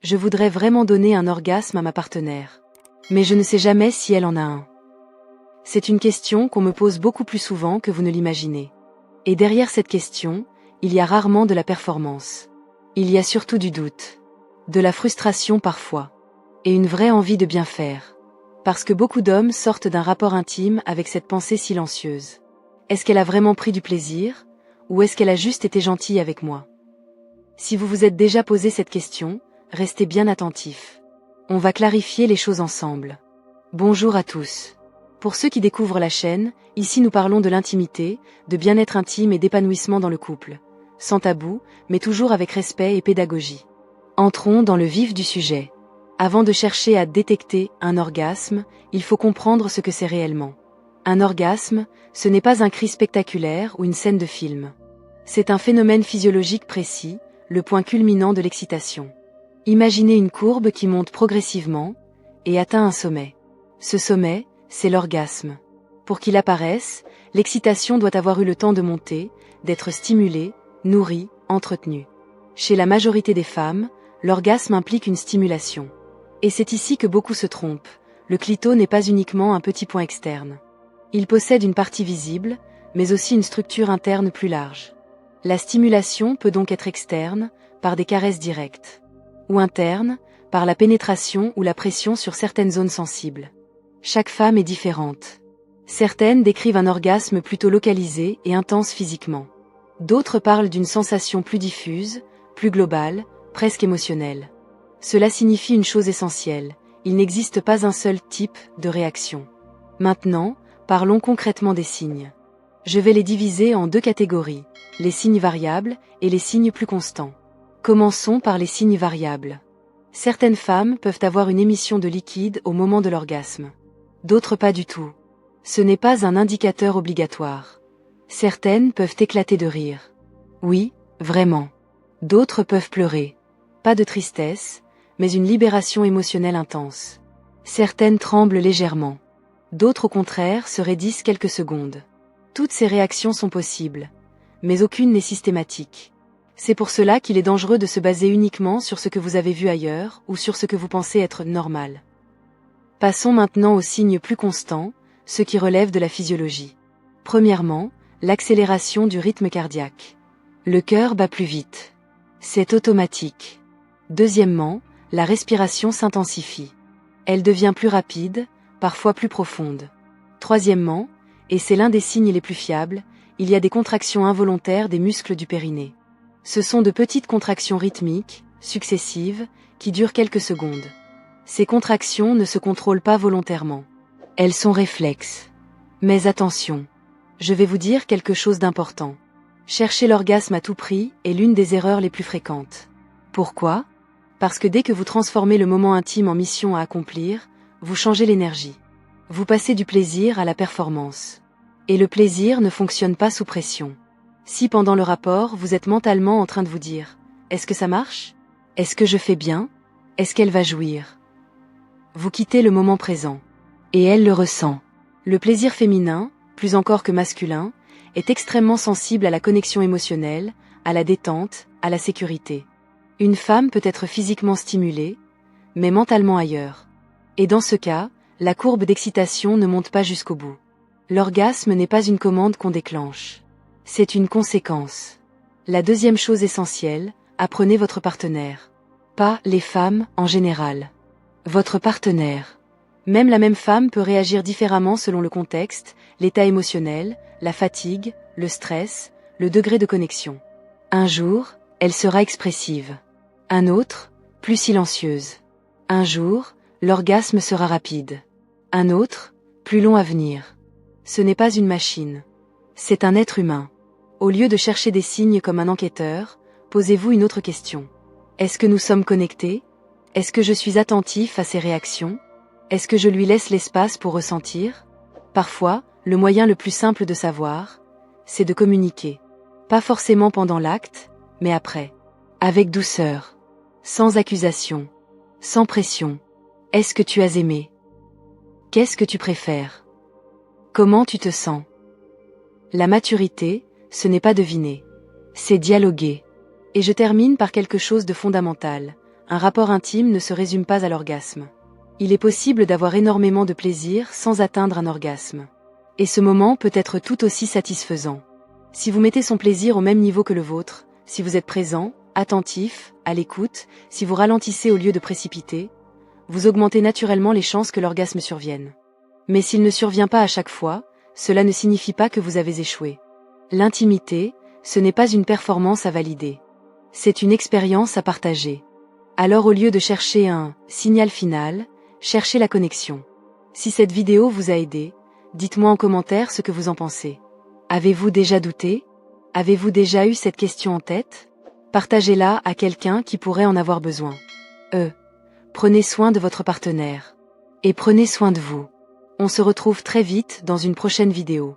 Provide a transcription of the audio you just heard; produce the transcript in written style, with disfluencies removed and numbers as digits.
Je voudrais vraiment donner un orgasme à ma partenaire. Mais je ne sais jamais si elle en a un. C'est une question qu'on me pose beaucoup plus souvent que vous ne l'imaginez. Et derrière cette question, il y a rarement de la performance. Il y a surtout du doute. De la frustration parfois. Et une vraie envie de bien faire. Parce que beaucoup d'hommes sortent d'un rapport intime avec cette pensée silencieuse. Est-ce qu'elle a vraiment pris du plaisir, ou est-ce qu'elle a juste été gentille avec moi? Si vous vous êtes déjà posé cette question, restez bien attentifs. On va clarifier les choses ensemble. Bonjour à tous. Pour ceux qui découvrent la chaîne, ici nous parlons de l'intimité, de bien-être intime et d'épanouissement dans le couple. Sans tabou, mais toujours avec respect et pédagogie. Entrons dans le vif du sujet. Avant de chercher à détecter un orgasme, il faut comprendre ce que c'est réellement. Un orgasme, ce n'est pas un cri spectaculaire ou une scène de film. C'est un phénomène physiologique précis, le point culminant de l'excitation. Imaginez une courbe qui monte progressivement et atteint un sommet. Ce sommet, c'est l'orgasme. Pour qu'il apparaisse, l'excitation doit avoir eu le temps de monter, d'être stimulée, nourrie, entretenue. Chez la majorité des femmes, l'orgasme implique une stimulation. Et c'est ici que beaucoup se trompent. Le clito n'est pas uniquement un petit point externe. Il possède une partie visible, mais aussi une structure interne plus large. La stimulation peut donc être externe, par des caresses directes, ou interne, par la pénétration ou la pression sur certaines zones sensibles. Chaque femme est différente. Certaines décrivent un orgasme plutôt localisé et intense physiquement. D'autres parlent d'une sensation plus diffuse, plus globale, presque émotionnelle. Cela signifie une chose essentielle, il n'existe pas un seul type de réaction. Maintenant, parlons concrètement des signes. Je vais les diviser en deux catégories, les signes variables et les signes plus constants. Commençons par les signes variables. Certaines femmes peuvent avoir une émission de liquide au moment de l'orgasme. D'autres pas du tout. Ce n'est pas un indicateur obligatoire. Certaines peuvent éclater de rire. Oui, vraiment. D'autres peuvent pleurer. Pas de tristesse, mais une libération émotionnelle intense. Certaines tremblent légèrement. D'autres au contraire se raidissent quelques secondes. Toutes ces réactions sont possibles, mais aucune n'est systématique. C'est pour cela qu'il est dangereux de se baser uniquement sur ce que vous avez vu ailleurs ou sur ce que vous pensez être normal. Passons maintenant aux signes plus constants, ceux qui relèvent de la physiologie. Premièrement, l'accélération du rythme cardiaque. Le cœur bat plus vite. C'est automatique. Deuxièmement, la respiration s'intensifie. Elle devient plus rapide, parfois plus profonde. Troisièmement, et c'est l'un des signes les plus fiables, il y a des contractions involontaires des muscles du périnée. Ce sont de petites contractions rythmiques, successives, qui durent quelques secondes. Ces contractions ne se contrôlent pas volontairement. Elles sont réflexes. Mais attention, je vais vous dire quelque chose d'important. Chercher l'orgasme à tout prix est l'une des erreurs les plus fréquentes. Pourquoi? Parce que dès que vous transformez le moment intime en mission à accomplir, vous changez l'énergie. Vous passez du plaisir à la performance. Et le plaisir ne fonctionne pas sous pression. Si pendant le rapport vous êtes mentalement en train de vous dire « Est-ce que ça marche? Est-ce que je fais bien? Est-ce qu'elle va jouir ?» Vous quittez le moment présent. Et elle le ressent. Le plaisir féminin, plus encore que masculin, est extrêmement sensible à la connexion émotionnelle, à la détente, à la sécurité. Une femme peut être physiquement stimulée, mais mentalement ailleurs. Et dans ce cas, la courbe d'excitation ne monte pas jusqu'au bout. L'orgasme n'est pas une commande qu'on déclenche. C'est une conséquence. La deuxième chose essentielle, apprenez votre partenaire. Pas les femmes en général. Votre partenaire. Même la même femme peut réagir différemment selon le contexte, l'état émotionnel, la fatigue, le stress, le degré de connexion. Un jour, elle sera expressive. Un autre, plus silencieuse. Un jour, l'orgasme sera rapide. Un autre, plus long à venir. Ce n'est pas une machine. C'est un être humain. Au lieu de chercher des signes comme un enquêteur, posez-vous une autre question. Est-ce que nous sommes connectés? Est-ce que je suis attentif à ses réactions? Est-ce que je lui laisse l'espace pour ressentir? Parfois, le moyen le plus simple de savoir, c'est de communiquer. Pas forcément pendant l'acte, mais après. Avec douceur. Sans accusation. Sans pression. Est-ce que tu as aimé? Qu'est-ce que tu préfères? Comment tu te sens? La maturité, ce n'est pas deviner. C'est dialoguer. Et je termine par quelque chose de fondamental. un rapport intime ne se résume pas à l'orgasme. Il est possible d'avoir énormément de plaisir sans atteindre un orgasme. Et ce moment peut être tout aussi satisfaisant. Si vous mettez son plaisir au même niveau que le vôtre, si vous êtes présent, attentif, à l'écoute, si vous ralentissez au lieu de précipiter, vous augmentez naturellement les chances que l'orgasme survienne. Mais s'il ne survient pas à chaque fois, cela ne signifie pas que vous avez échoué. L'intimité, ce n'est pas une performance à valider. C'est une expérience à partager. Alors au lieu de chercher un signal final, cherchez la connexion. Si cette vidéo vous a aidé, dites-moi en commentaire ce que vous en pensez. Avez-vous déjà douté? Avez-vous déjà eu cette question en tête? Partagez-la à quelqu'un qui pourrait en avoir besoin. Prenez soin de votre partenaire. Et prenez soin de vous. On se retrouve très vite dans une prochaine vidéo.